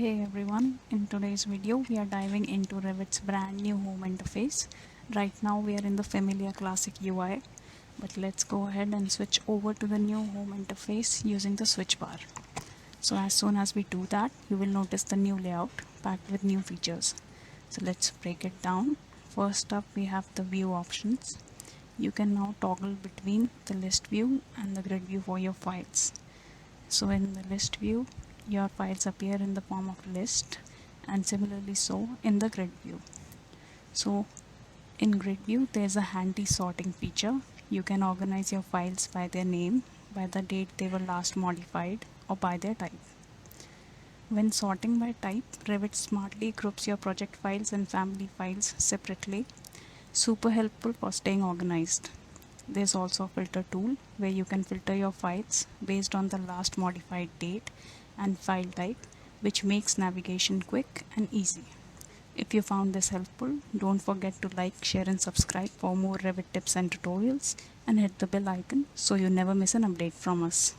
Hey everyone, in today's video we are diving into Revit's brand new home interface. Right now we are in the familiar classic UI, but let's go ahead and switch over to the new home interface using the switch bar. So as soon as we do that, you will notice the new layout packed with new features. So let's break it down. First up we have the view options. You can now toggle between the list view and the grid view for your files. So in the list view, your files appear in the form of list, and similarly so in the grid view. So in grid view, there's a handy sorting feature. You can organize your files by their name, by the date they were last modified, or by their type. When sorting by type, Revit smartly groups your project files and family files separately. Super helpful for staying organized. There's also a filter tool where you can filter your files based on the last modified date and file type, which makes navigation quick and easy. If you found this helpful, don't forget to like, share and subscribe for more Revit tips and tutorials, and hit the bell icon so you never miss an update from us.